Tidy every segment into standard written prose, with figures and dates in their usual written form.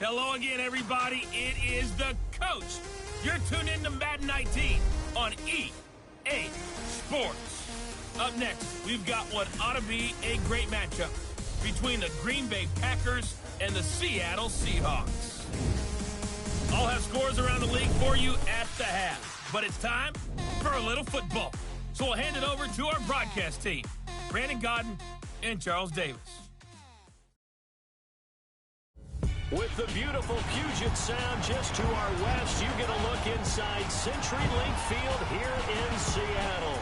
Hello again, everybody. It is the coach. You're tuned in to Madden 19 on EA Sports. Up next, we've got what ought to be a great matchup between the Green Bay Packers and the Seattle Seahawks. I'll have scores around the league for you at the half, but it's time for a little football. So we'll hand it over to our broadcast team, Brandon Godden and Charles Davis. With the beautiful Puget Sound just to our west, you get a look inside CenturyLink Field here in Seattle.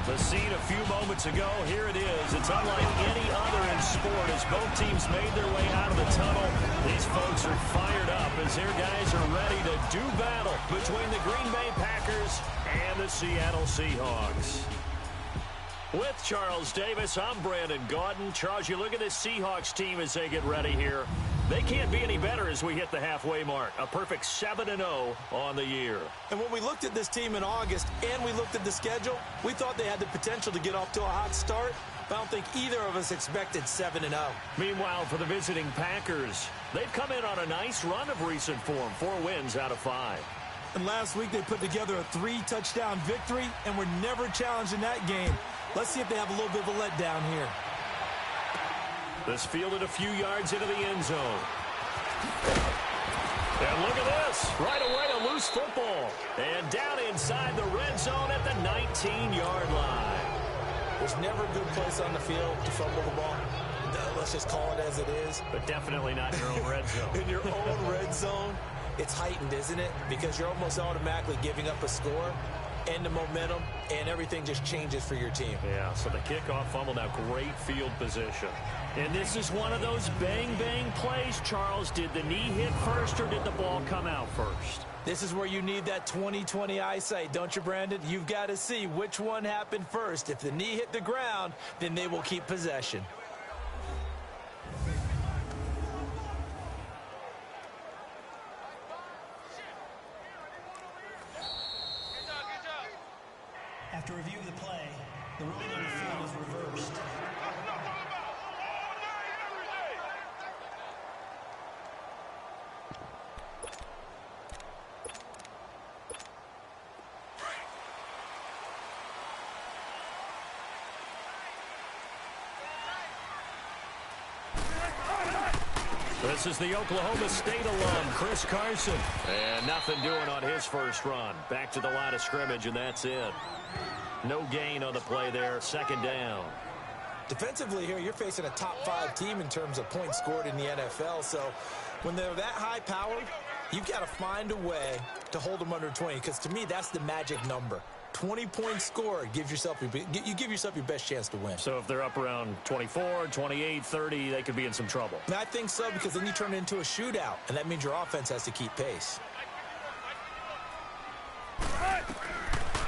The scene a few moments ago, here it is. It's unlike any other in sport as both teams made their way out of the tunnel. These folks are fired up as their guys are ready to do battle between the Green Bay Packers and the Seattle Seahawks. With Charles Davis, I'm Brandon Godden. Charles, you look at this Seahawks team as they get ready here. They can't be any better as we hit the halfway mark. A perfect 7-0 on the year. And when we looked at this team in August and we looked at the schedule, we thought they had the potential to get off to a hot start. But I don't think either of us expected 7-0. Meanwhile, for the visiting Packers, they've come in on a nice run of recent form. 4 wins out of 5. And last week they put together a 3-touchdown victory and were never challenged in that game. Let's see if they have a little bit of a letdown here. This fielded a few yards into the end zone. And look at this. Right away, a loose football. And down inside the red zone at the 19-yard line. There's never a good place on the field to fumble the ball. Let's just call it as it is. But definitely not in your own red zone. In your own red zone, it's heightened, isn't it? Because you're almost automatically giving up a score and the momentum, and everything just changes for your team. Yeah, so the kickoff fumble, now great field position. And this is one of those bang-bang plays, Charles. Did the knee hit first or did the ball come out first? This is where you need that 20/20 eyesight, don't you, Brandon? You've got to see which one happened first. If the knee hit the ground, then they will keep possession. After review of the play, the ruling on the field is reversed. This is the Oklahoma State alum, Chris Carson. And nothing doing on his first run. Back to the line of scrimmage, and that's it. No gain on the play there, 2nd down. Defensively here, you're facing a top 5 team in terms of points scored in the NFL. So when they're that high powered, you've got to find a way to hold them under 20. Because to me, that's the magic number. 20 points scored gives yourself you give yourself your best chance to win. So if they're up around 24, 28, 30, they could be in some trouble. And I think so, because then you turn it into a shootout, and that means your offense has to keep pace.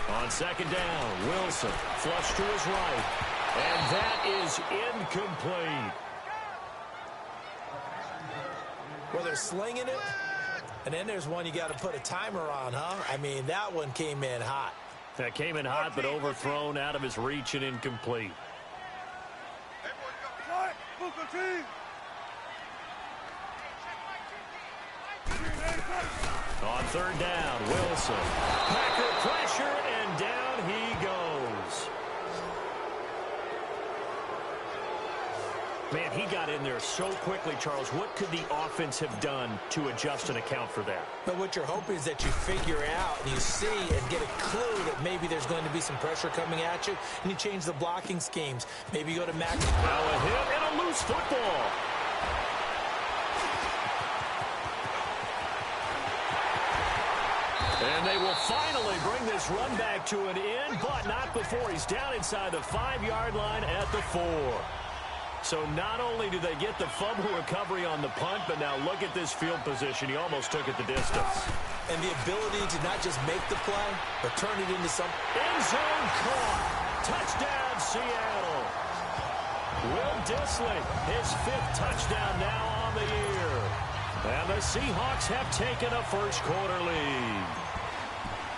On 2nd down, Wilson flush to his right, and that is incomplete. Well, they're slinging it, and then there's one you got to put a timer on, huh? I mean, that one came in hot. That came in hot, but overthrown out of his reach and incomplete. On 3rd down, Wilson. Packer pressure, and down he goes. Man, he got in there so quickly, Charles. What could the offense have done to adjust and account for that? But what you're hoping is that you figure out and you see and get a clue that maybe there's going to be some pressure coming at you, and you change the blocking schemes. Maybe you go to max. Now a hit and a loose football. And they will finally bring this run back to an end, but not before he's down inside the 5-yard line at the 4. So not only do they get the fumble recovery on the punt, but now look at this field position. He almost took it the distance. And the ability to not just make the play, but turn it into some end zone caught. Touchdown, Seattle. Will Dissly, his 5th touchdown now on the year. And the Seahawks have taken a first-quarter lead.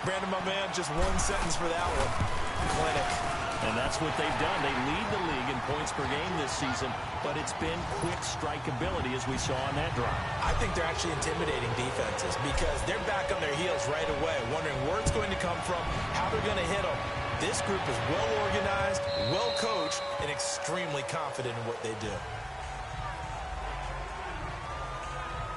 Brandon, my man, just one sentence for that one. Clinic. And that's what they've done. They lead the league in points per game this season, but it's been quick strikeability as we saw on that drive. I think they're actually intimidating defenses because they're back on their heels right away, wondering where it's going to come from, how they're going to hit them. This group is well organized, well coached, and extremely confident in what they do.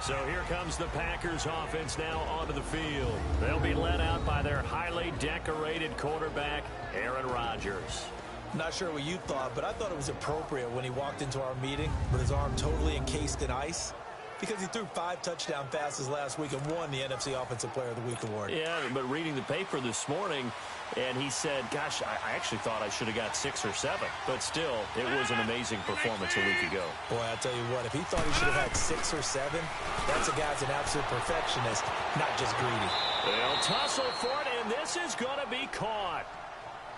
So here comes the Packers offense now onto the field. They'll be led out by their highly decorated quarterback, Aaron Rodgers. Not sure what you thought, but I thought it was appropriate when he walked into our meeting with his arm totally encased in ice because he threw 5 touchdown passes last week and won the NFC Offensive Player of the Week award. Yeah, but reading the paper this morning, and he said, gosh, I actually thought I should have got 6 or 7. But still, it was an amazing performance a week ago. Boy, I'll tell you what, if he thought he should have had 6 or 7, that's a guy's an absolute perfectionist, not just greedy. They'll tussle for it, and this is going to be caught.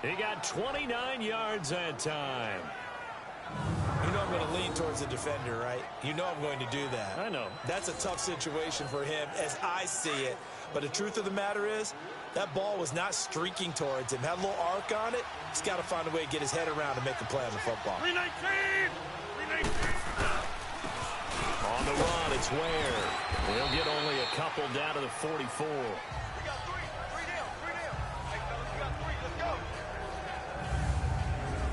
He got 29 yards that time. You know I'm going to lean towards the defender, right? You know I'm going to do that. I know. That's a tough situation for him as I see it. But the truth of the matter is, that ball was not streaking towards him. Had a little arc on it. He's got to find a way to get his head around and make a play on the football. 319! 319! On the run, it's Ware. He'll get only a couple down to the 44.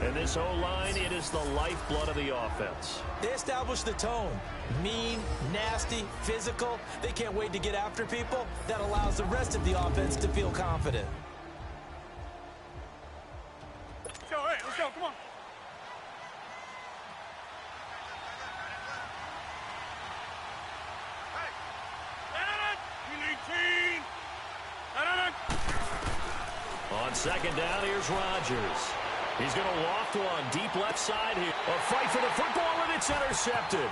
And this O-line, it is the lifeblood of the offense. They established the tone. Mean, nasty, physical. They can't wait to get after people. That allows the rest of the offense to feel confident. Let's go, hey, let's go, come on. On second down, here's Rodgers. He's going to loft one deep left side here. A fight for the football, and it's intercepted.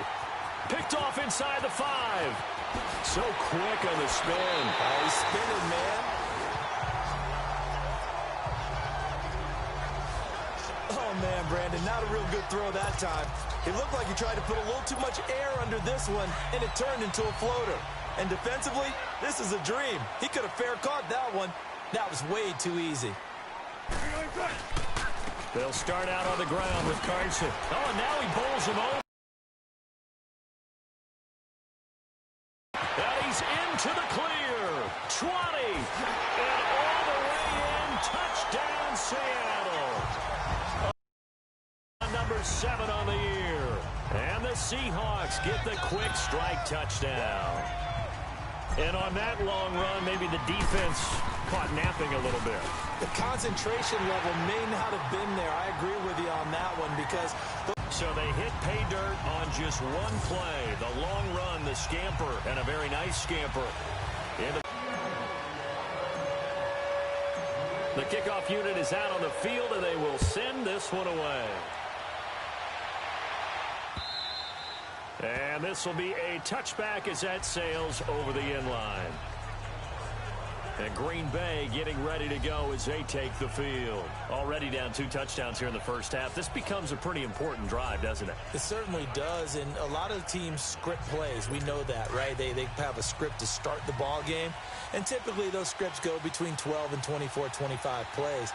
Picked off inside the 5. So quick on the spin. He's spinning, man. Oh, man, Brandon, not a real good throw that time. It looked like he tried to put a little too much air under this one, and it turned into a floater. And defensively, this is a dream. He could have fair caught that one. That was way too easy. They'll start out on the ground with Carson. Oh, and now he bowls him over. And he's into the clear. 20. And all the way in. Touchdown, Seattle. Number 7 on the year. And the Seahawks get the quick strike touchdown. And on that long run, maybe the defense caught napping a little bit. The concentration level may not have been there. I agree with you on that one because... So they hit pay dirt on just one play. The long run, the scamper, and a very nice scamper. The kickoff unit is out on the field, and they will send this one away. And this will be a touchback as that sails over the end line. And Green Bay getting ready to go as they take the field. Already down 2 touchdowns here in the first half. This becomes a pretty important drive, doesn't it? It certainly does, and a lot of teams script plays. We know that, right? They have a script to start the ball game, and typically those scripts go between 12 and 24, 25 plays.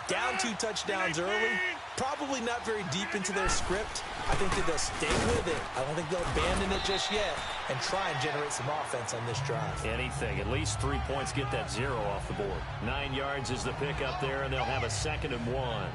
Down 2 touchdowns early, probably not very deep into their script. I think that they'll stay with it. I don't think they'll abandon it just yet and try and generate some offense on this drive. Anything. At least 3 points, get that 0 off the board. 9 yards is the pickup there, and they'll have a 2nd and 1.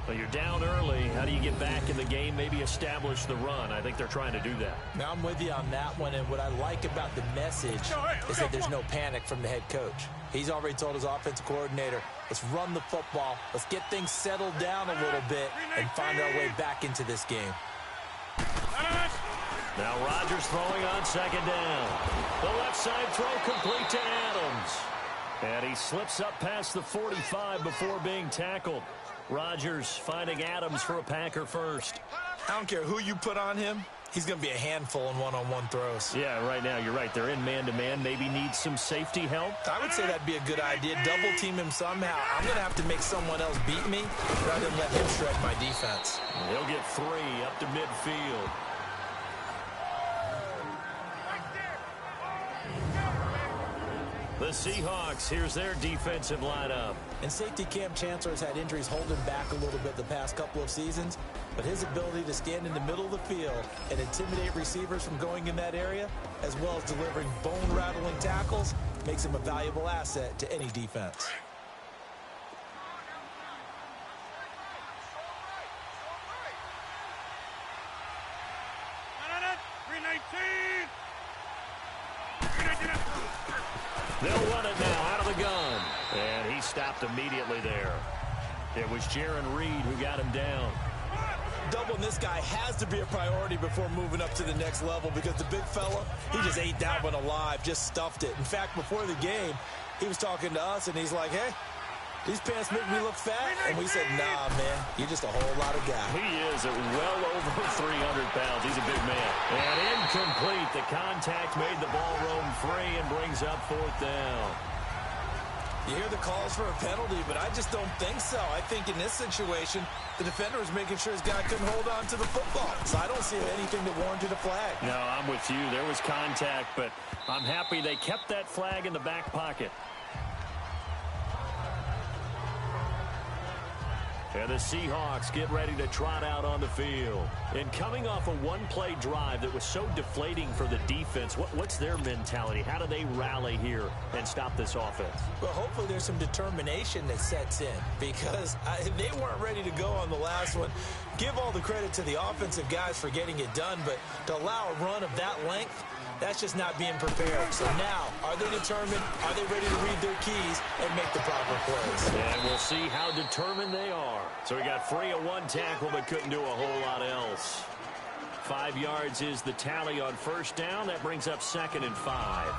But you're down early. How do you get back in the game, maybe establish the run? I think they're trying to do that. Now, I'm with you on that one, and what I like about the message is that there's no panic from the head coach. He's already told his offensive coordinator, let's run the football, let's get things settled down a little bit, and find our way back into this game. Now Rodgers throwing on 2nd down. The left side throw complete to Adams. And he slips up past the 45 before being tackled. Rodgers finding Adams for a Packer first. I don't care who you put on him. He's going to be a handful in one-on-one throws. Yeah, right now, you're right. They're in man-to-man. Maybe need some safety help. I would say that'd be a good idea. Double team him somehow. I'm going to have to make someone else beat me rather than let him shred my defense. He'll get 3 up to midfield. The Seahawks, here's their defensive lineup. And safety Cam Chancellor's had injuries holding back a little bit the past couple of seasons, but his ability to stand in the middle of the field and intimidate receivers from going in that area, as well as delivering bone-rattling tackles, makes him a valuable asset to any defense. They'll run it now out of the gun. And he stopped immediately there. It was Jaron Reed who got him down. Doubling this guy has to be a priority before moving up to the next level because the big fella, he just ate that one alive, just stuffed it. In fact, before the game, he was talking to us, and he's like, hey, these pants make me look fat? And we said, nah, man, you're just a whole lot of guy. He is at well over 300 pounds. He's a big man. And incomplete. The contact made the ball roam free and brings up fourth down. You hear the calls for a penalty, but I just don't think so. I think in this situation, the defender was making sure his guy couldn't hold on to the football. So I don't see anything that warranted a flag. No, I'm with you. There was contact, but I'm happy they kept that flag in the back pocket. And the Seahawks get ready to trot out on the field. And coming off a one-play drive that was so deflating for the defense, what's their mentality? How do they rally here and stop this offense? Well, hopefully there's some determination that sets in because they weren't ready to go on the last one. Give all the credit to the offensive guys for getting it done, but to allow a run of that length, that's just not being prepared. So now, are they determined? Are they ready to read their keys and make the proper plays? And we'll see how determined they are. So he got free of one tackle but couldn't do a whole lot else. 5 yards is the tally on first down. That brings up 2nd and 5.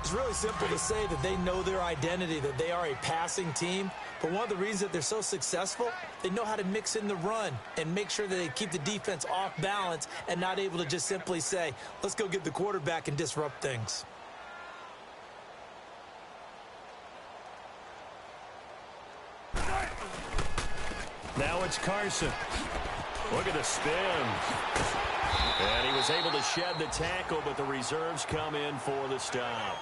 It's really simple to say that they know their identity, that they are a passing team. But one of the reasons that they're so successful, they know how to mix in the run and make sure that they keep the defense off balance and not able to just simply say, let's go get the quarterback and disrupt things. Now it's Carson. Look at the spin. And he was able to shed the tackle, but the reserves come in for the stop.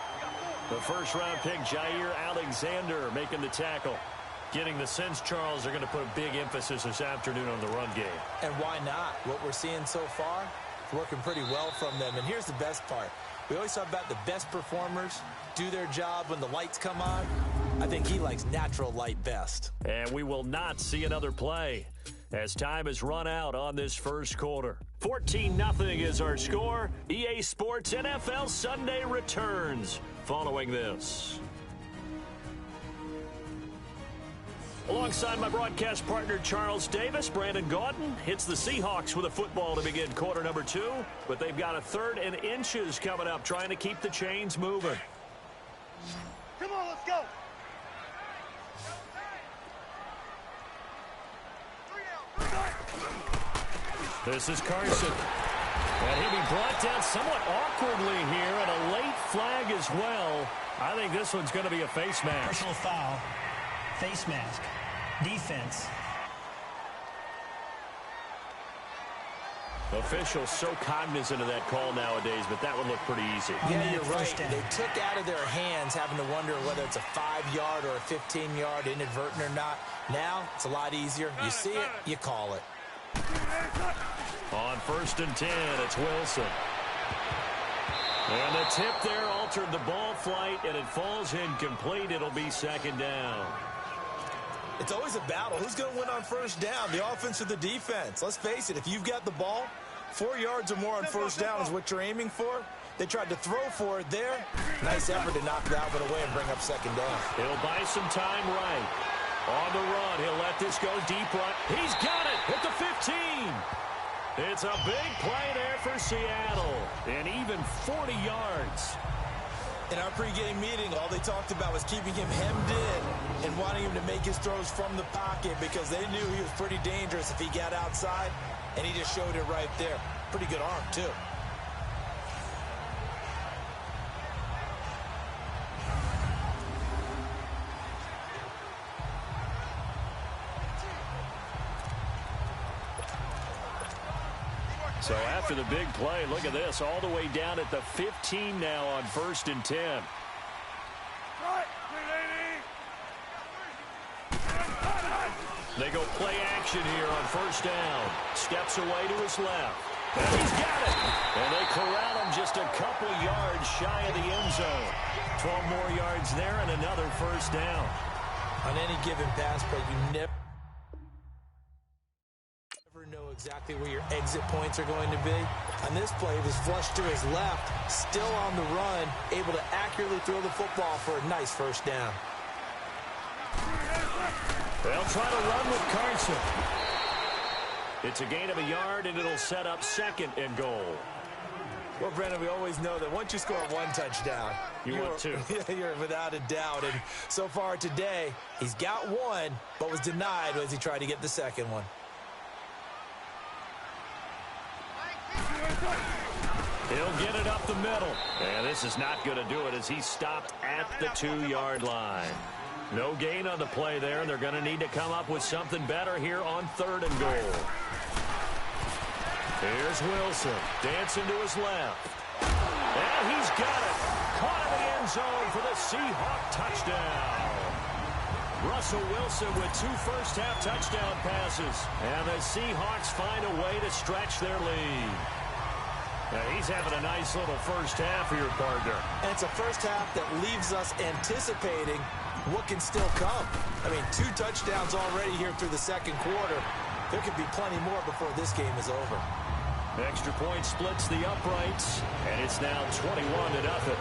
The first-round pick, Jair Alexander, making the tackle. Getting the sense, Charles, they're going to put a big emphasis this afternoon on the run game. And why not? What we're seeing so far is working pretty well from them. And here's the best part. We always talk about the best performers do their job when the lights come on. I think he likes natural light best. And we will not see another play as time has run out on this first quarter. 14-0 is our score. EA Sports NFL Sunday returns following this. Alongside my broadcast partner, Charles Davis, Brandon Gaudin hits the Seahawks with a football to begin quarter number 2. But they've got a 3rd and inches coming up, trying to keep the chains moving. Come on, let's go. This is Carson. And he'll be brought down somewhat awkwardly here, and a late flag as well. I think this one's going to be a face mask. Personal foul, face mask, defense. Officials so cognizant of that call nowadays, but that would look pretty easy. Yeah, you're right. They took out of their hands having to wonder whether it's a 5-yard or a 15-yard inadvertent or not. Now, it's a lot easier. You see it, you call it. On 1st and 10, it's Wilson. And the tip there altered the ball flight, and it falls incomplete. It'll be 2nd down. It's always a battle. Who's going to win on first down, the offense or the defense? Let's face it, if you've got the ball, 4 yards or more on first down is what you're aiming for. They tried to throw for it there. Nice effort to knock that one away and bring up 2nd down. He'll buy some time right. On the run, he'll let this go deep right. He's got it at the 15. It's a big play there for Seattle. And even 40 yards. In our pregame meeting, all they talked about was keeping him hemmed in and wanting him to make his throws from the pocket because they knew he was pretty dangerous if he got outside, and he just showed it right there. Pretty good arm, too. So after the big play, look at this, all the way down at the 15 now on 1st and 10. They go play action here on first down. Steps away to his left. And he's got it. And they corral him just a couple yards shy of the end zone. 12 more yards there and another first down. On any given pass play, you never know exactly where your exit points are going to be. On this play, it was flushed to his left, still on the run, able to accurately throw the football for a nice first down. They'll try to run with Carson. It's a gain of a yard, and it'll set up second and goal. Well, Brandon, we always know that once you score one touchdown, you want two. You're without a doubt. And so far today, he's got one, but was denied as he tried to get the second one. He'll get it up the middle. And this is not going to do it as he's stopped at the 2-yard line. No gain on the play there. They're going to need to come up with something better here on third and goal. Here's Wilson, dancing to his left. And he's got it. Caught in the end zone for the Seahawk touchdown. Russell Wilson with 2 first-half touchdown passes. And the Seahawks find a way to stretch their lead. Now he's having a nice little first half for your partner. And it's a first half that leaves us anticipating what can still come. I mean, 2 touchdowns already here through the second quarter. There could be plenty more before this game is over. Extra point splits the uprights, and it's now 21-0.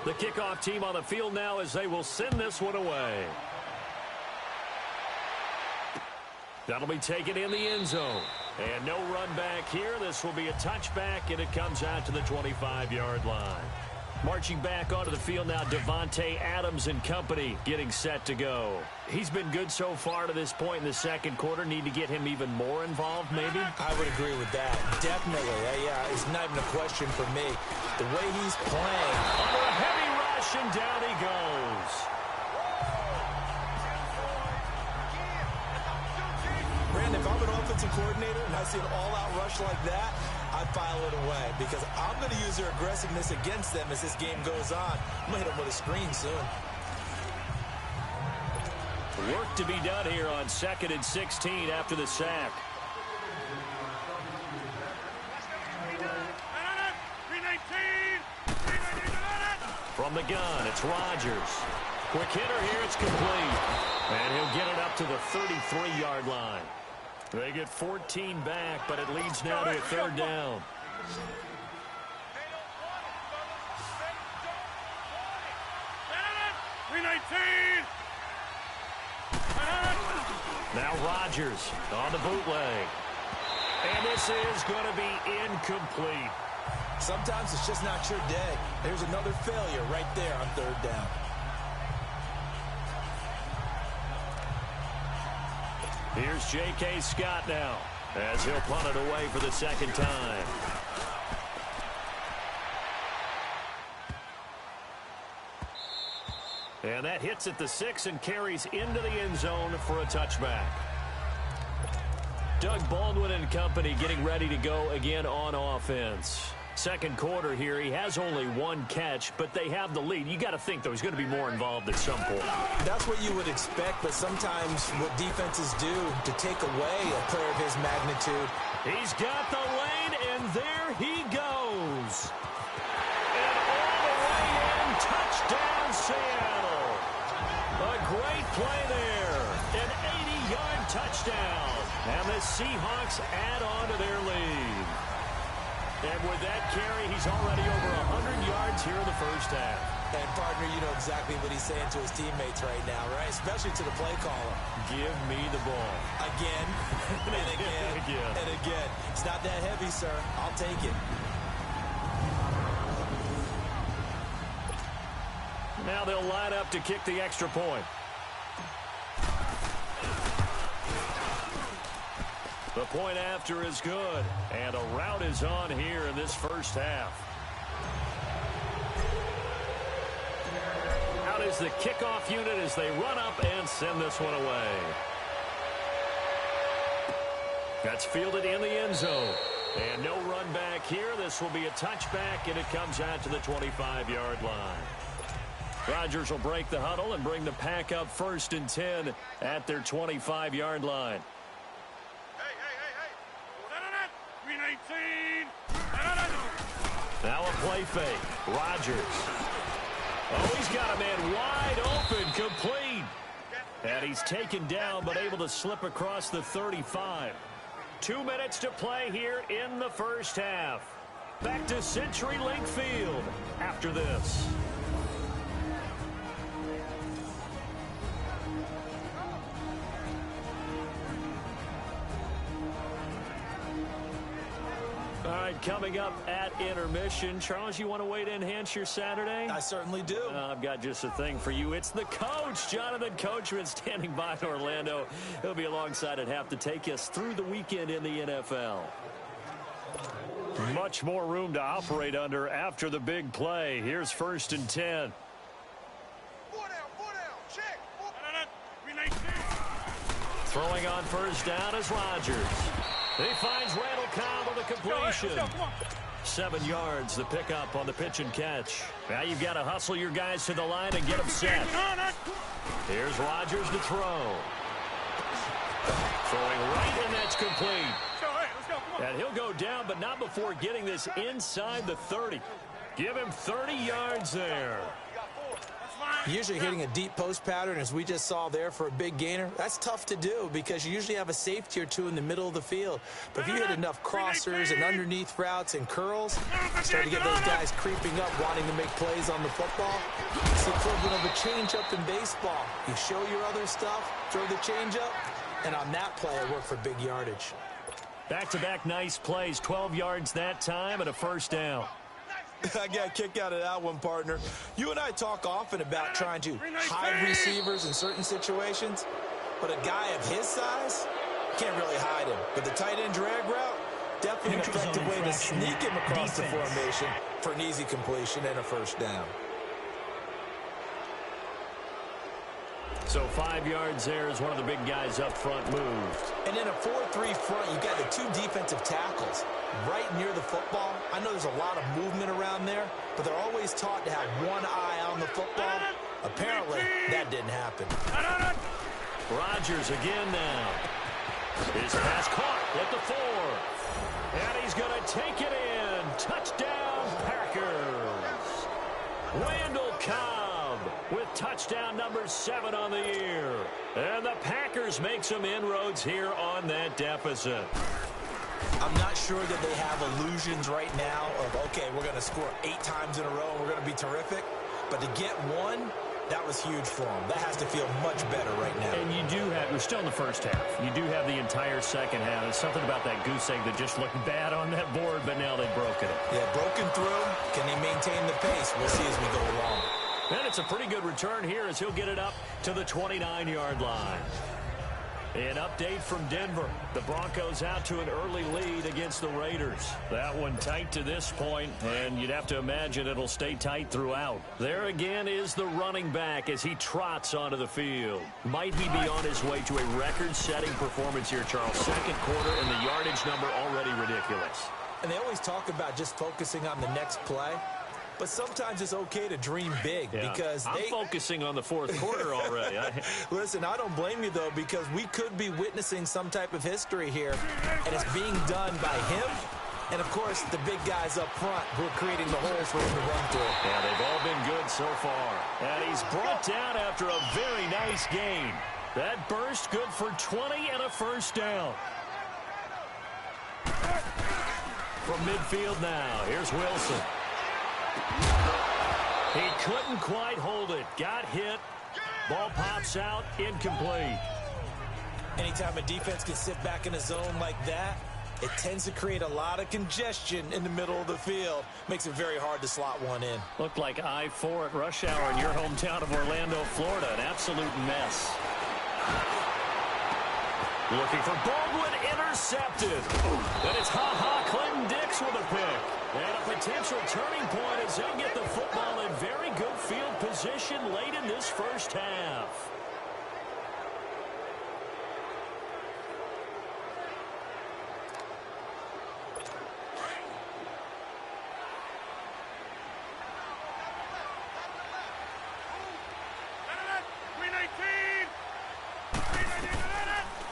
The kickoff team on the field now as they will send this one away. That'll be taken in the end zone. And no run back here. This will be a touchback, and it comes out to the 25-yard line. Marching back onto the field now, Devontae Adams and company getting set to go. He's been good so far to this point in the second quarter. Need to get him even more involved, maybe? I would agree with that. Definitely. Yeah, it's not even a question for me. The way he's playing. Under a heavy rush, and down he goes. Brandon, if I'm an offensive coordinator and I see an all-out rush like that, I file it away because I'm going to use their aggressiveness against them as this game goes on. I'm going to hit them with a screen soon. Work to be done here on 2nd and 16 after the sack. From the gun, it's Rodgers. Quick hitter here, it's complete. And he'll get it up to the 33-yard line. They get 14 back, but it leads now to a third down. Now Rodgers on the bootleg. And this is going to be incomplete. Sometimes it's just not your day. There's another failure right there on third down. Here's J.K. Scott now as he'll punt it away for the second time. And that hits at the 6 and carries into the end zone for a touchback. Doug Baldwin and company getting ready to go again on offense. Second quarter here, he has only 1 catch, but they have the lead. You got to think, though, he's going to be more involved at some point. That's what you would expect, but sometimes what defenses do to take away a player of his magnitude. He's got the lane, and there he goes. And all the way in, touchdown Seattle. A great play there. An 80-yard touchdown. And the Seahawks add on to their lead. And with that carry, he's already over 100 yards yards here in the first half. And, partner, you know exactly what he's saying to his teammates right now, right? Especially to the play caller. Give me the ball. Again, and again, and again. It's not that heavy, sir. I'll take it. Now they'll line up to kick the extra point. The point after is good. And a rout is on here in this first half. Out is the kickoff unit as they run up and send this one away. That's fielded in the end zone. And no run back here. This will be a touchback, and it comes out to the 25-yard line. Rodgers will break the huddle and bring the pack up 1st and 10 at their 25-yard line. Now a play fake. Rodgers. Oh, he's got a man wide open, complete. And he's taken down, but able to slip across the 35. 2 minutes to play here in the first half. Back to CenturyLink Field after this. All right, coming up at intermission. Charles, you want to wait to enhance your Saturday? I certainly do. I've got just a thing for you. It's the coach, Jonathan Coachman, standing by in Orlando. He'll be alongside at half to take us through the weekend in the NFL. Much more room to operate under after the big play. Here's 1st and 10. Throwing on first down is Rodgers. He finds Randall Cobb with a completion. 7 yards, the pickup on the pitch and catch. Now you've got to hustle your guys to the line and get them set. Here's Rodgers to throw. Throwing right, and that's complete. And he'll go down, but not before getting this inside the 30. Give him 30 yards there. Usually hitting a deep post pattern, as we just saw there for a big gainer, that's tough to do because you usually have a safety or two in the middle of the field. But if you hit enough crossers and underneath routes and curls, start to get those guys creeping up, wanting to make plays on the football. It's the equivalent of a change-up in baseball. You show your other stuff, throw the change-up, and on that play, I work for big yardage. Back-to-back nice plays, 12 yards that time and a first down. I got a kick out of that one, partner. You and I talk often about trying to hide receivers in certain situations, but a guy of his size can't really hide him. But the tight end drag route, definitely an effective way to sneak him across the formation for an easy completion and a first down. So 5 yards there as one of the big guys up front moved. And in a 4-3 front, you've got the 2 defensive tackles right near the football. I know there's a lot of movement around there, but they're always taught to have one eye on the football. Apparently, that didn't happen. Rodgers again now. His pass caught at the 4. And he's going to take it in. Touchdown, Packers. Randall Cobb with touchdown number 7 on the year. And the Packers make some inroads here on that deficit. I'm not sure that they have illusions right now of, okay, we're going to score 8 times in a row and we're going to be terrific. But to get one, that was huge for them. That has to feel much better right now. And you do have, we're still in the first half. You do have the entire second half. There's something about that goose egg that just looked bad on that board, but now they've broken it. Yeah, broken through. Can they maintain the pace? We'll see as we go along. And it's a pretty good return here as he'll get it up to the 29-yard line. An update from Denver. The Broncos out to an early lead against the Raiders. That one tight to this point, and you'd have to imagine it'll stay tight throughout. There again is the running back as he trots onto the field. Might he be on his way to a record-setting performance here, Charles? Second quarter, and the yardage number already ridiculous. And they always talk about just focusing on the next play. But sometimes it's okay to dream big because I'm focusing on the fourth quarter already. Listen, I don't blame you, though, because we could be witnessing some type of history here, and it's being done by him and, of course, the big guys up front who are creating the holes for him to run through. Yeah, they've all been good so far. And he's brought down after a very nice gain. That burst good for 20 and a first down. From midfield now, here's Wilson. He couldn't quite hold it. Got hit. Ball pops out. Incomplete. Anytime a defense can sit back in a zone like that, it tends to create a lot of congestion in the middle of the field. Makes it very hard to slot one in. Looked like I-4 at rush hour in your hometown of Orlando, Florida. An absolute mess. Looking for Baldwin, intercepted. And it's Clinton Dix with a pick. And a potential turning point as they'll get the football in very good field position late in this first half.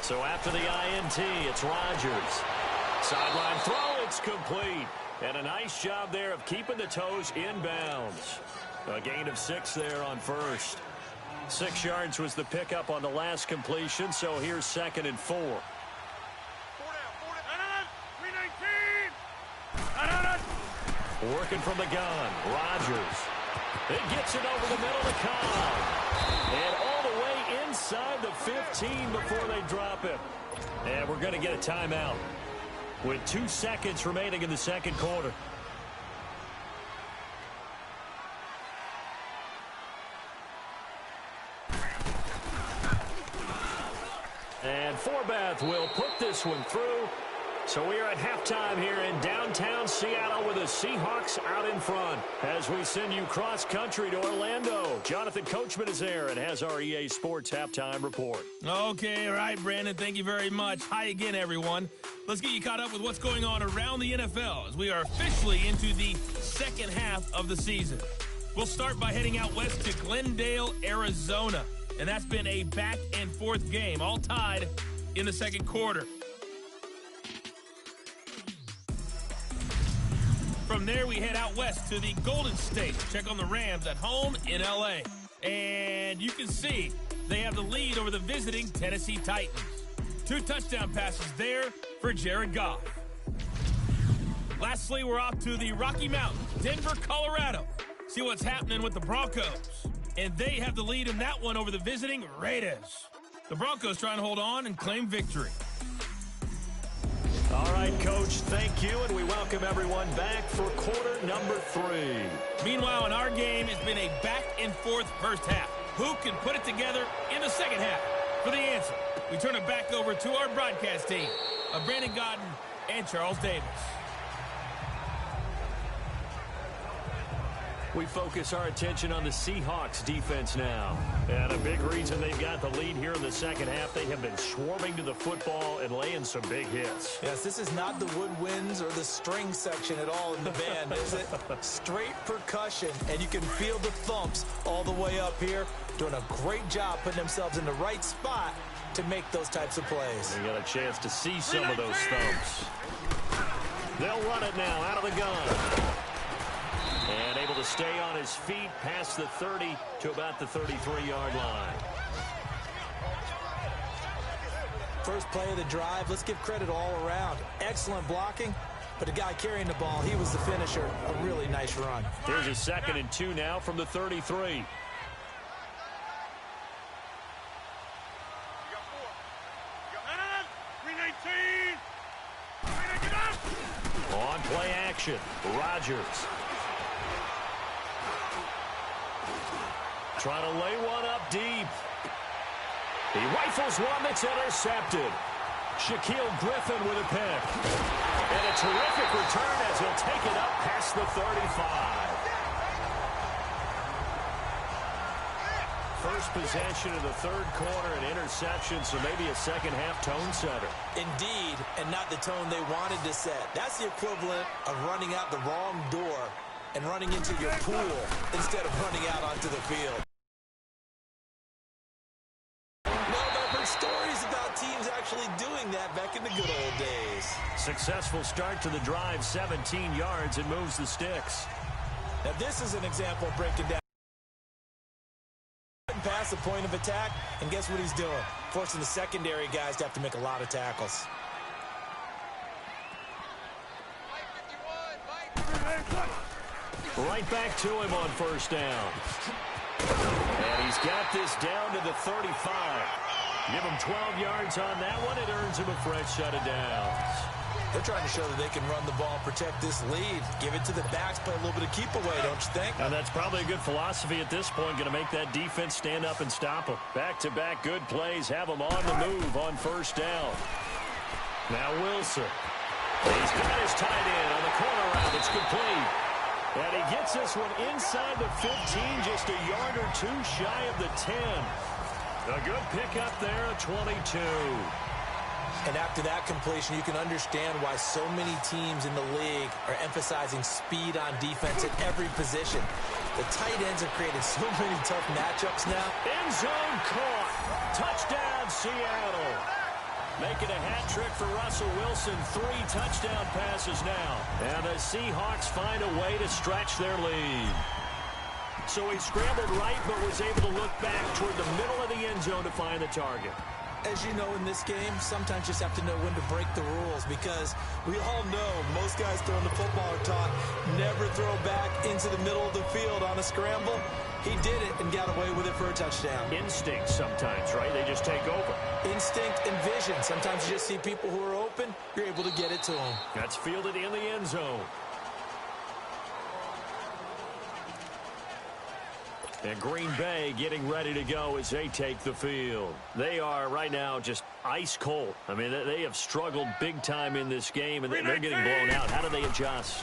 So after the INT, it's Rodgers. Sideline throw, it's complete. And a nice job there of keeping the toes inbounds. A gain of 6 there on first. 6 yards was the pickup on the last completion, so here's 2nd and 4. Working from the gun, Rodgers. It gets it over the middle to Cobb. And all the way inside the 15 before they drop it. And we're going to get a timeout with 2 seconds remaining in the second quarter. And Forbath will put this one through. So we are at halftime here in downtown Seattle with the Seahawks out in front. As we send you cross-country to Orlando, Jonathan Coachman is there and has our EA Sports halftime report. Okay, all right, Brandon, thank you very much. Hi again, everyone. Let's get you caught up with what's going on around the NFL as we are officially into the second half of the season. We'll start by heading out west to Glendale, Arizona. And that's been a back-and-forth game, all tied in the second quarter. From there, we head out west to the Golden State. Check on the Rams at home in L.A. And you can see they have the lead over the visiting Tennessee Titans. 2 touchdown passes there for Jared Goff. Lastly, we're off to the Rocky Mountains, Denver, Colorado. See what's happening with the Broncos. And they have the lead in that one over the visiting Raiders. The Broncos trying to hold on and claim victory. All right, Coach, thank you, and we welcome everyone back for quarter number 3. Meanwhile, in our game, it's been a back-and-forth first half. Who can put it together in the second half? For the answer, we turn it back over to our broadcast team of Brandon Godden and Charles Davis. We focus our attention on the Seahawks defense now. And a big reason they've got the lead here in the second half, they have been swarming to the football and laying some big hits. Yes, this is not the woodwinds or the string section at all in the band, is it? Straight percussion, and you can feel the thumps all the way up here. Doing a great job putting themselves in the right spot to make those types of plays. They got a chance to see some of those thumps. They'll run it now out of the gun. And able to stay on his feet past the 30 to about the 33-yard line. First play of the drive, let's give credit all around. Excellent blocking, but the guy carrying the ball, he was the finisher. A really nice run. Here's a 2nd and 2 now from the 33. On play action, Rodgers. Trying to lay one up deep. He rifles one that's intercepted. Shaquille Griffin with a pick. And a terrific return as he'll take it up past the 35. First possession of the third quarter, an interception, so maybe a second-half tone setter. Indeed, and not the tone they wanted to set. That's the equivalent of running out the wrong door and running into your pool instead of running out onto the field. Stories about teams actually doing that back in the good old days. Successful start to the drive, 17 yards, and moves the sticks. Now this is an example of breaking down. Past the point of attack, and guess what he's doing? Forcing the secondary guys to have to make a lot of tackles. Right back to him on first down. And he's got this down to the 35. Give him 12 yards on that one. It earns him a fresh set of downs. They're trying to show that they can run the ball and protect this lead. Give it to the backs, play a little bit of keep away, don't you think? And that's probably a good philosophy at this point. Going to make that defense stand up and stop them. Back-to-back good plays. Have them on the move on first down. Now Wilson. He's got his tight end on the corner route. It's complete. And he gets this one inside the 15, just a yard or two shy of the 10. A good pickup there, a 22. And after that completion, you can understand why so many teams in the league are emphasizing speed on defense at every position. The tight ends have created so many tough matchups now. End zone caught. Touchdown, Seattle. Making a hat trick for Russell Wilson. 3 touchdown passes now. And the Seahawks find a way to stretch their lead. So he scrambled right, but was able to look back toward the middle of the end zone to find the target. As you know, in this game, sometimes you just have to know when to break the rules, because we all know most guys throwing the football are taught never throw back into the middle of the field on a scramble. He did it and got away with it for a touchdown. Instinct sometimes, right? They just take over. Instinct and vision. Sometimes you just see people who are open, you're able to get it to them. That's fielded in the end zone. And Green Bay getting ready to go as they take the field. They are right now just ice cold. I mean, they have struggled big time in this game, and they're getting blown out. How do they adjust?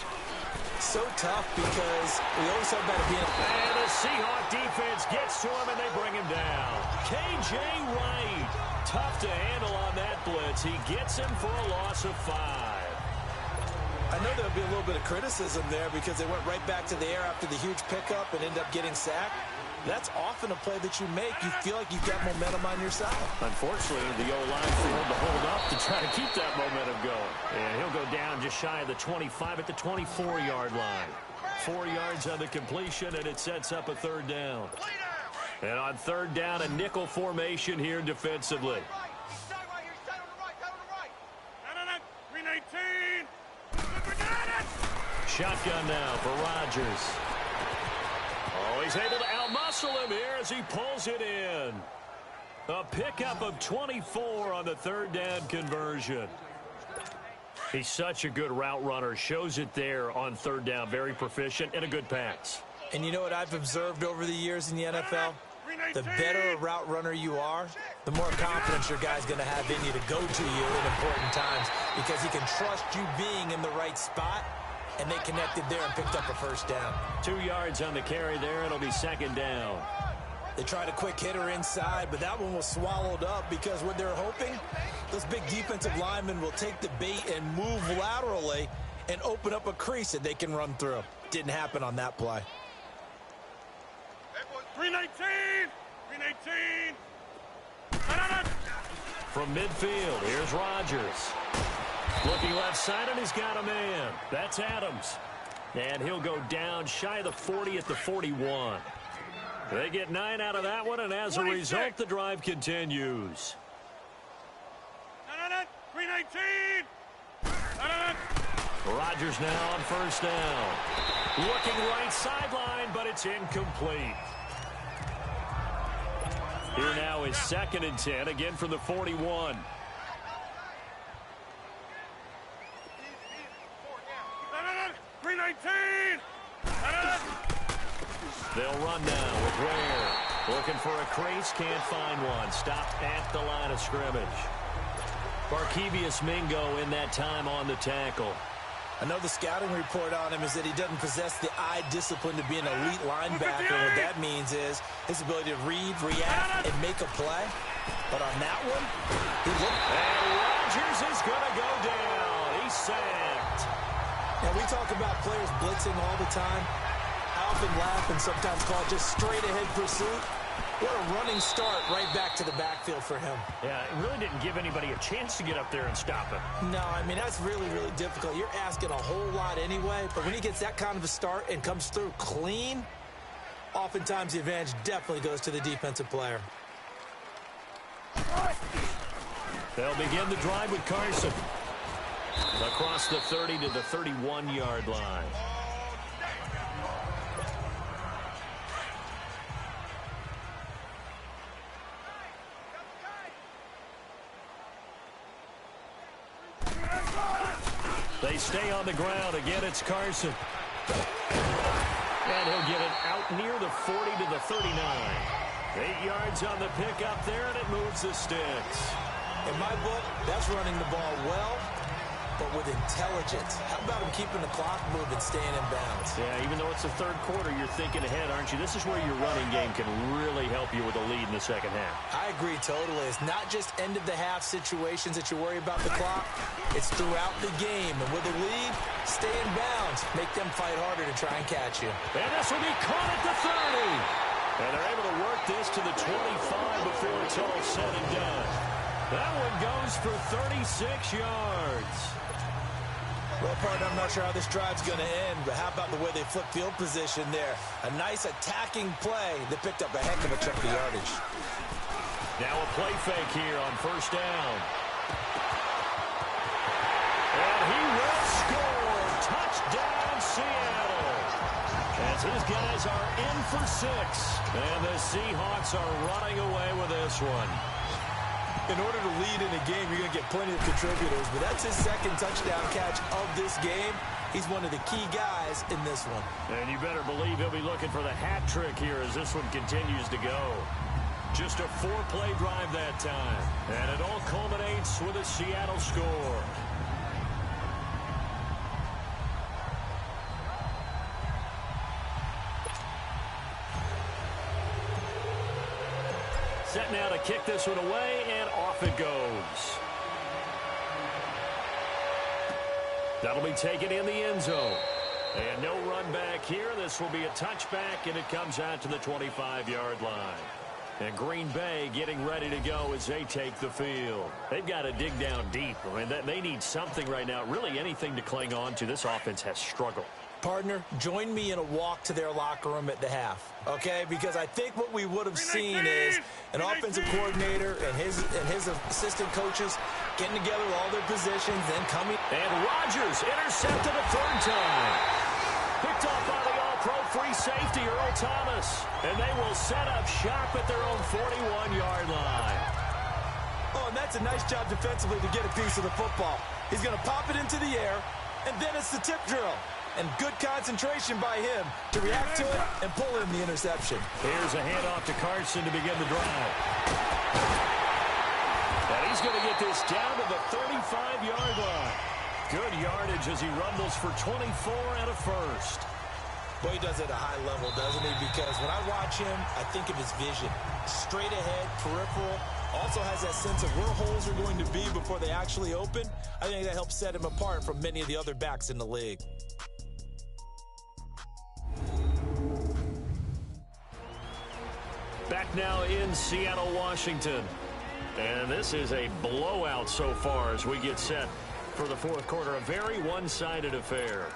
So tough, because we always talk about it being... And the Seahawk defense gets to him, and they bring him down. K.J. Wright, tough to handle on that blitz. He gets him for a loss of 5. I know there'll be a little bit of criticism there because they went right back to the air after the huge pickup and end up getting sacked. That's often a play that you make. You feel like you've got momentum on your side. Unfortunately, the O-line failed to hold up to try to keep that momentum going. And he'll go down just shy of the 25 at the 24-yard line. 4 yards on the completion, and it sets up a third down. And on third down, a nickel formation here defensively. Shotgun now for Rodgers. Oh, he's able to outmuscle him here as he pulls it in. A pickup of 24 on the third down conversion. He's such a good route runner. Shows it there on third down. Very proficient and a good pass. And you know what I've observed over the years in the NFL? The better a route runner you are, the more confidence your guy's going to have in you to go to you in important times, because he can trust you being in the right spot. And they connected there and picked up a first down. 2 yards on the carry there. It'll be second down. They tried a quick hitter inside, but that one was swallowed up because what they're hoping, those big defensive linemen will take the bait and move laterally and open up a crease that they can run through. Didn't happen on that play. 319! 319! From midfield, here's Rodgers. Looking left side, and he's got a man. That's Adams. And he'll go down shy of the 40 at the 41. They get 9 out of that one, and as a result, the drive continues. 319! Rodgers now on first down. Looking right sideline, but it's incomplete. Here now is 2nd and 10, again from the 41. They'll run now with Ware. Looking for a crease, can't find one. Stopped at the line of scrimmage. Barkevious Mingo in that time on the tackle. I know the scouting report on him is that he doesn't possess the eye discipline to be an elite linebacker. What that means is his ability to read, react, and make a play. But on that one, he looked... And Rodgers is going to go down. He's sacked. Now, we talk about players blitzing all the time. I often laugh and sometimes call it just straight-ahead pursuit. What a running start right back to the backfield for him. Yeah, it really didn't give anybody a chance to get up there and stop him. No, I mean, that's really, really difficult. You're asking a whole lot anyway, but when he gets that kind of a start and comes through clean, oftentimes the advantage definitely goes to the defensive player. They'll begin the drive with Carson. Across the 30 to the 31-yard line. they stay on the ground. Again, it's Carson. And he'll get it out near the 40 to the 39. 8 yards on the pickup there, and it moves the sticks. In my book, that's running the ball well, but with intelligence. How about him keeping the clock moving, staying in bounds? Yeah, even though it's the third quarter, you're thinking ahead, aren't you? This is where your running game can really help you with a lead in the second half. I agree totally. It's not just end-of-the-half situations that you worry about the clock. It's throughout the game. And with a lead, stay in bounds. Make them fight harder to try and catch you. And this will be caught at the 30. And they're able to work this to the 25 before it's all said and done. That one goes for 36 yards. Well, partner, I'm not sure how this drive's going to end, but how about the way they flip field position there? A nice attacking play that picked up a heck of a chunk of yardage. Now a play fake here on first down. And he will score. Touchdown, Seattle. As his guys are in for 6. And the Seahawks are running away with this one. In order to lead in a game, you're going to get plenty of contributors, but that's his second touchdown catch of this game. He's one of the key guys in this one. And you better believe he'll be looking for the hat trick here as this one continues to go. Just a 4-play drive that time. And it all culminates with a Seattle score. Set now to kick this one away, and off it goes. That'll be taken in the end zone. And no run back here. This will be a touchback, and it comes out to the 25-yard line. And Green Bay getting ready to go as they take the field. They've got to dig down deep. I mean, they need something right now, really anything to cling on to. This offense has struggled. Partner, join me in a walk to their locker room at the half, okay? Because I think what we would have seen is an offensive coordinator and his assistant coaches getting together with all their positions, then coming. And Rodgers intercepted a third time. Picked off by the all-pro free safety, Earl Thomas. And they will set up shop at their own 41-yard line. Oh, and that's a nice job defensively to get a piece of the football. He's going to pop it into the air, and then it's the tip drill. And good concentration by him to react to it and pull in the interception. Here's a handoff to Carson to begin the drive. And he's going to get this down to the 35-yard line. Good yardage as he rumbles for 24 and a first. Boy, he does it at a high level, doesn't he? Because when I watch him, I think of his vision. Straight ahead, peripheral. Also has that sense of where holes are going to be before they actually open. I think that helps set him apart from many of the other backs in the league. Back now in Seattle, Washington. And this is a blowout so far as we get set for the fourth quarter. A very one-sided affair.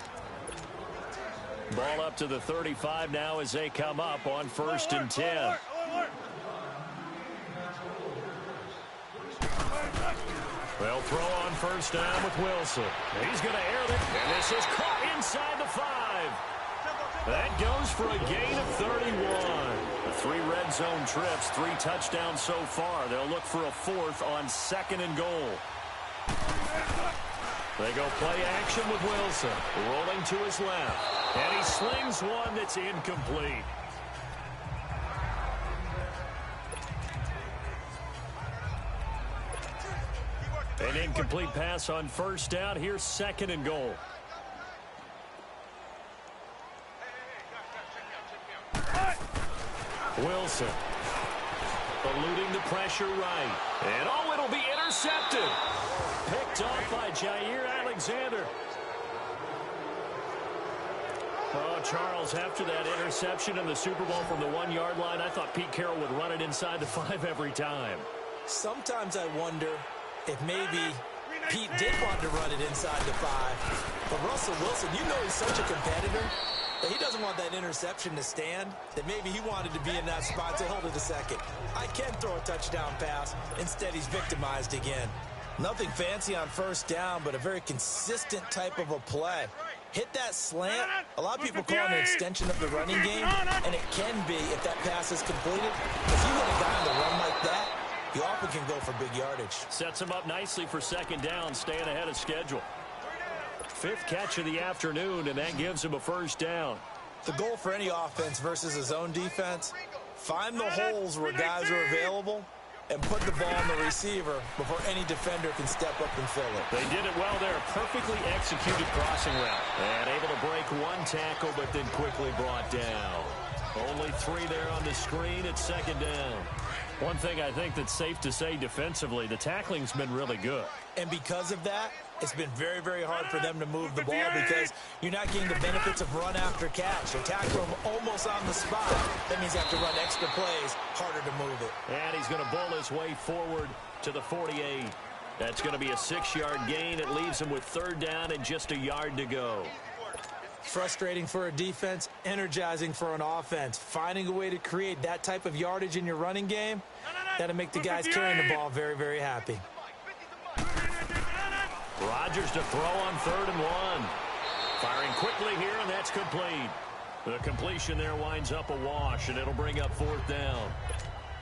Ball up to the 35 now as they come up on 1st and 10. They'll throw on first down with Wilson. He's going to air it. And this is caught inside the 5. That goes for a gain of 31. The 3 red zone trips, 3 touchdowns so far. They'll look for a 4th on 2nd and goal. They go play action with Wilson. Rolling to his left. And he slings one that's incomplete. An incomplete pass on first down. Here's 2nd and goal. Wilson eluding the pressure right. And oh, it'll be intercepted. Picked off by Jair Alexander. Oh, Charles, after that interception in the Super Bowl from the 1-yard line, I thought Pete Carroll would run it inside the 5 every time. Sometimes I wonder if maybe Pete did want to run it inside the 5. But Russell Wilson, you know he's such a competitor that he doesn't want that interception to stand, that maybe he wanted to be in that spot and say, hold it a second. I can throw a touchdown pass. Instead, he's victimized again. Nothing fancy on first down, but a very consistent type of a play. Hit that slant. A lot of people call it an extension of the running game, and it can be if that pass is completed. If you hit a guy on the run like that, you often can go for big yardage. Sets him up nicely for 2nd down, staying ahead of schedule. fifth catch of the afternoon, and that gives him a first down. The goal for any offense versus his own defense, find the holes where guys are available and put the ball on the receiver before any defender can step up and fill it. They did it well there. Perfectly executed crossing route. And able to break one tackle, but then quickly brought down. Only 3 there on the screen at second down. One thing I think that's safe to say defensively, the tackling's been really good. And because of that, it's been very, very hard for them to move the ball because you're not getting the benefits of run after catch. You tackle him almost on the spot. That means you have to run extra plays, harder to move it. And he's going to bull his way forward to the 48. That's going to be a 6-yard gain. It leaves him with third down and just a yard to go. Frustrating for a defense, energizing for an offense. Finding a way to create that type of yardage in your running game, that'll make the guys carrying the ball very, very happy. Rodgers to throw on 3rd and 1. Firing quickly here, and that's complete. The completion there winds up a wash, and it'll bring up 4th down.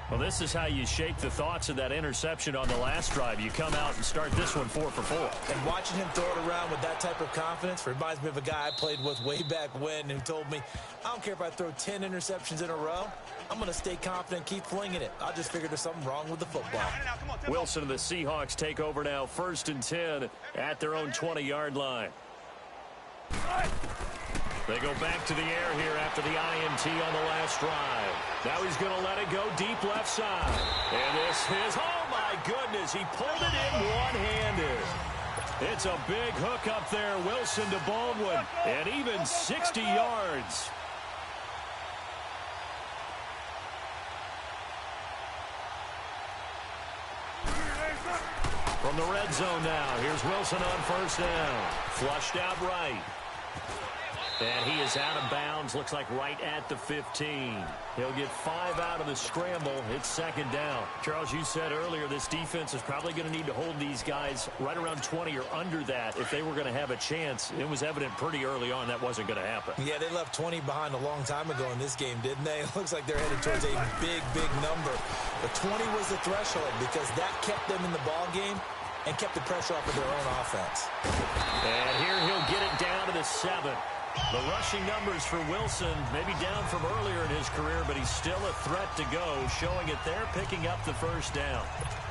Well, this is how you shake the thoughts of that interception on the last drive. You come out and start this one 4 for 4. And watching him throw it around with that type of confidence reminds me of a guy I played with way back when who told me, I don't care if I throw 10 interceptions in a row. I'm going to stay confident and keep flinging it. I just figured there's something wrong with the football. Wilson and the Seahawks take over now, 1st and 10 at their own 20-yard line. They go back to the air here after the INT on the last drive. Now he's going to let it go deep left side. And this is, oh my goodness, he pulled it in one-handed. It's a big hook up there, Wilson to Baldwin, and even 60 yards. From the red zone now, here's Wilson on 1st down. Flushed out right. And he is out of bounds, looks like right at the 15. He'll get 5 out of the scramble. It's 2nd down. Charles, you said earlier this defense is probably going to need to hold these guys right around 20 or under that if they were going to have a chance. It was evident pretty early on that wasn't going to happen. Yeah, they left 20 behind a long time ago in this game, didn't they? It looks like they're headed towards a big, big number. But 20 was the threshold because that kept them in the ball game and kept the pressure off of their own offense. And here he'll get it down to the 7. The rushing numbers for Wilson, maybe down from earlier in his career, but he's still a threat to go, showing it there, picking up the 1st down.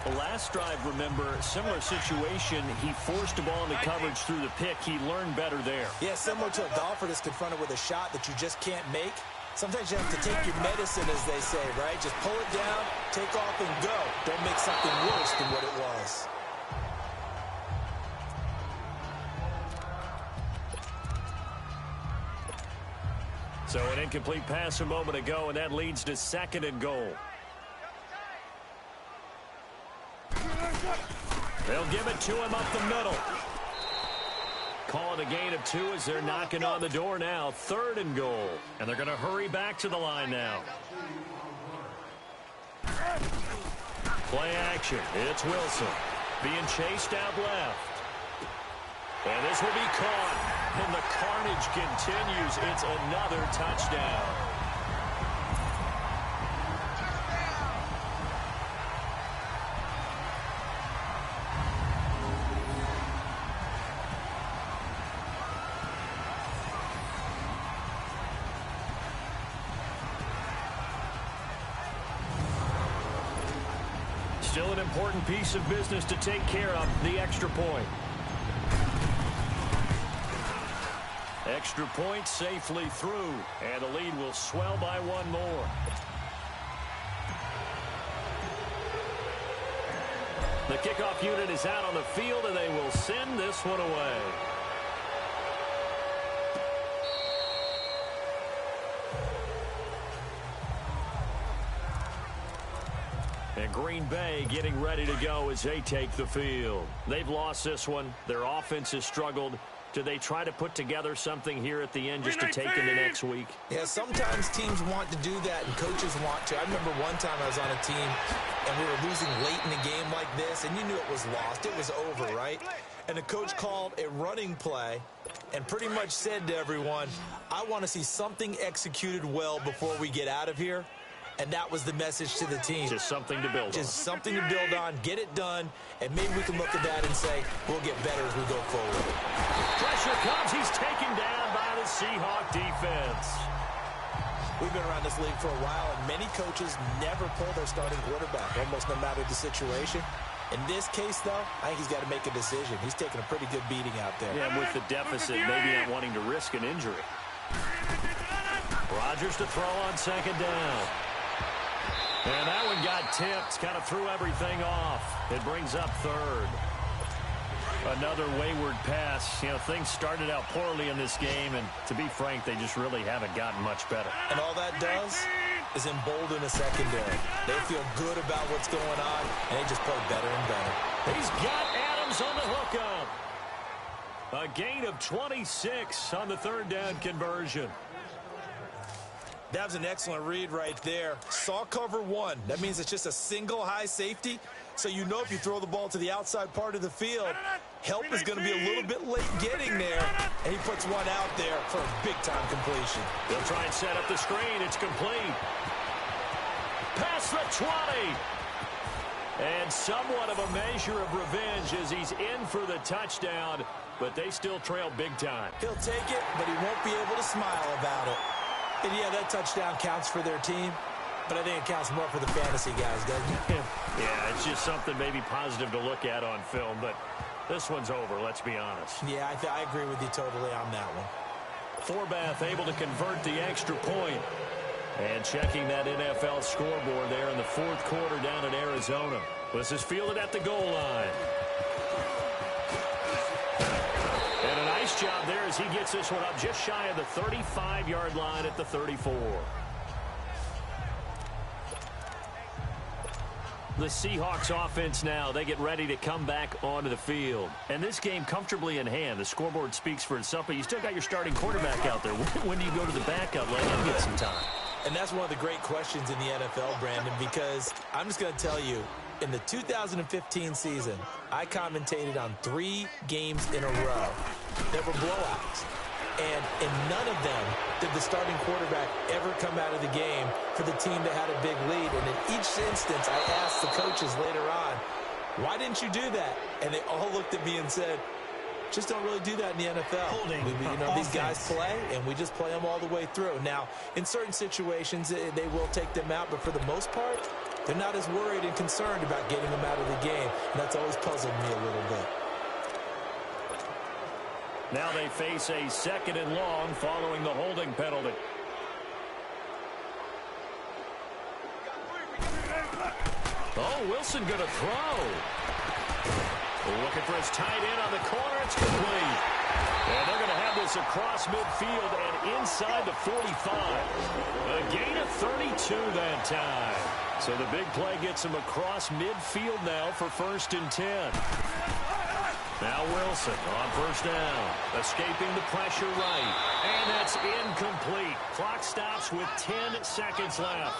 The last drive, remember, similar situation. He forced the ball into coverage through the pick. He learned better there. Yeah, similar to a golfer that's confronted with a shot that you just can't make. Sometimes you have to take your medicine, as they say, right? Just pull it down, take off, and go. Don't make something worse than what it was. So an incomplete pass a moment ago, and that leads to 2nd and goal. They'll give it to him up the middle. Call it a gain of 2 as they're knocking on the door now. 3rd and goal. And they're going to hurry back to the line now. Play action. It's Wilson being chased out left. And this will be caught. And the carnage continues. It's another touchdown. Still an important piece of business to take care of, the extra point. Extra point safely through, and the lead will swell by 1 more. The kickoff unit is out on the field, and they will send this one away. And Green Bay getting ready to go as they take the field. They've lost this one. Their offense has struggled. Do they try to put together something here at the end just to take into next week? Yeah, sometimes teams want to do that and coaches want to. I remember one time I was on a team and we were losing late in a game like this, and you knew it was lost. It was over, right? And the coach called a running play and pretty much said to everyone, I want to see something executed well before we get out of here. And that was the message to the team. Just something to build on. Just something to build on, get it done, and maybe we can look at that and say, we'll get better as we go forward. Pressure comes. He's taken down by the Seahawk defense. We've been around this league for a while, and many coaches never pull their starting quarterback, almost no matter the situation. In this case, though, I think he's got to make a decision. He's taking a pretty good beating out there. Yeah, with the deficit, maybe not wanting to risk an injury. Rodgers to throw on second down. And that one got tipped, kind of threw everything off. It brings up third. Another wayward pass. You know, things started out poorly in this game, and to be frank, they just really haven't gotten much better. And all that does is embolden a secondary. They feel good about what's going on, and they just play better and better. He's got Adams on the hookup. A gain of 26 on the third down conversion. That was an excellent read right there. Saw cover one. That means it's just a single high safety. So you know if you throw the ball to the outside part of the field, help is going to be a little bit late getting there. And he puts one out there for a big-time completion. They'll try and set up the screen. It's complete. Past the 20. And somewhat of a measure of revenge as he's in for the touchdown. But they still trail big time. He'll take it, but he won't be able to smile about it. And, yeah, that touchdown counts for their team, but I think it counts more for the fantasy guys, doesn't it? Yeah, it's just something maybe positive to look at on film, but this one's over, let's be honest. Yeah, I agree with you totally on that one. Forbath able to convert the extra point. And checking that NFL scoreboard there in the fourth quarter down in Arizona. This is fielded at the goal line. And a nice job there as he gets this one up just shy of the 35-yard line at the 34. The Seahawks offense now, they get ready to come back onto the field. And this game comfortably in hand. The scoreboard speaks for itself, but you still got your starting quarterback out there. When do you go to the backup, let him get some time? And that's one of the great questions in the NFL, Brandon, because I'm just going to tell you, in the 2015 season, I commentated on 3 games in a row that were blowouts. And in none of them did the starting quarterback ever come out of the game for the team that had a big lead. And in each instance, I asked the coaches later on, why didn't you do that? And they all looked at me and said, just don't really do that in the NFL. These guys play, and we just play them all the way through. Now, in certain situations, they will take them out, but for the most part, they're not as worried and concerned about getting them out of the game. And that's always puzzled me a little bit. Now they face a second and long following the holding penalty. Oh, Wilson going to throw. Looking for his tight end on the corner. It's complete. And they're going to have this across midfield and inside the 45. A gain of 32 that time. So the big play gets him across midfield now for 1st and 10. Now Wilson on first down. Escaping the pressure right. And that's incomplete. Clock stops with 10 seconds left.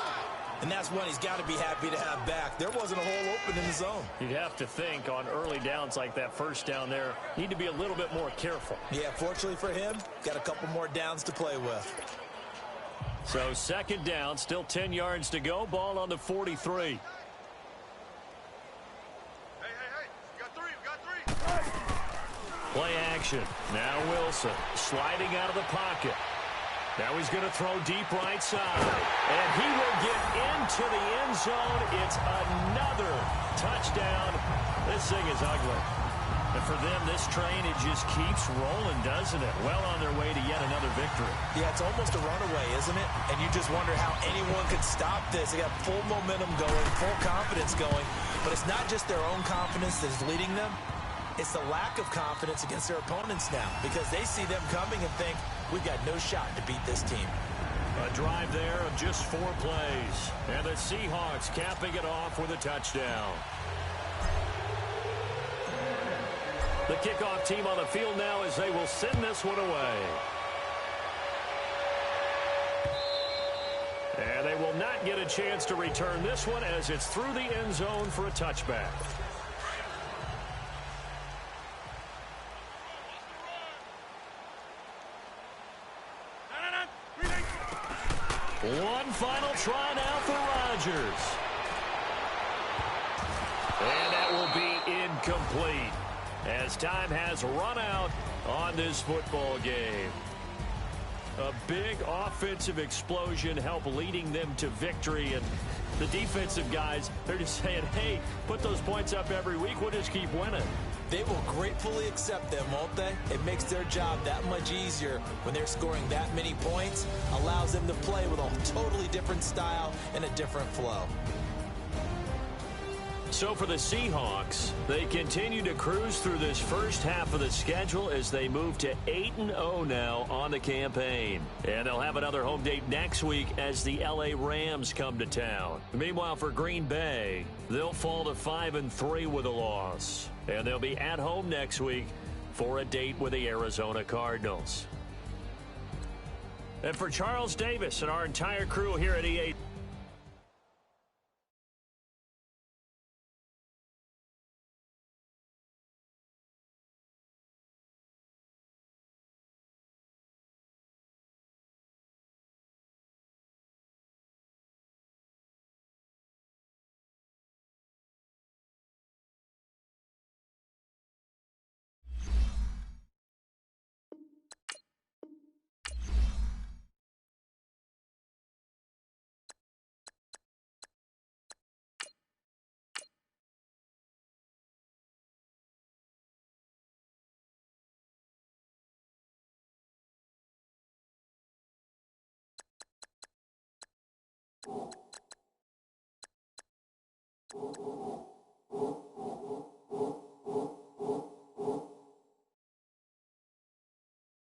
And that's one he's got to be happy to have back. There wasn't a hole open in the zone. You'd have to think on early downs like that first down there, need to be a little bit more careful. Yeah, fortunately for him, got a couple more downs to play with. So second down, still 10 yards to go. Ball on the 43. Play action. Now Wilson sliding out of the pocket. Now he's going to throw deep right side. And he will get into the end zone. It's another touchdown. This thing is ugly. And for them, this train, it just keeps rolling, doesn't it? Well on their way to yet another victory. Yeah, it's almost a runaway, isn't it? And you just wonder how anyone could stop this. They got full momentum going, full confidence going. But it's not just their own confidence that's leading them. It's the lack of confidence against their opponents now because they see them coming and think, we've got no shot to beat this team. A drive there of just 4 plays. And the Seahawks capping it off with a touchdown. The kickoff team on the field now as they will send this one away. And they will not get a chance to return this one as it's through the end zone for a touchback. One final try now for Rodgers. And that will be incomplete as time has run out on this football game. A big offensive explosion helped leading them to victory. And the defensive guys, they're just saying, hey, put those points up every week. We'll just keep winning. They will gratefully accept them, won't they? It makes their job that much easier when they're scoring that many points. Allows them to play with a totally different style and a different flow. So for the Seahawks, they continue to cruise through this first half of the schedule as they move to 8-0 now on the campaign. And they'll have another home date next week as the LA Rams come to town. Meanwhile, for Green Bay, they'll fall to 5-3 with a loss. And they'll be at home next week for a date with the Arizona Cardinals. And for Charles Davis and our entire crew here at EA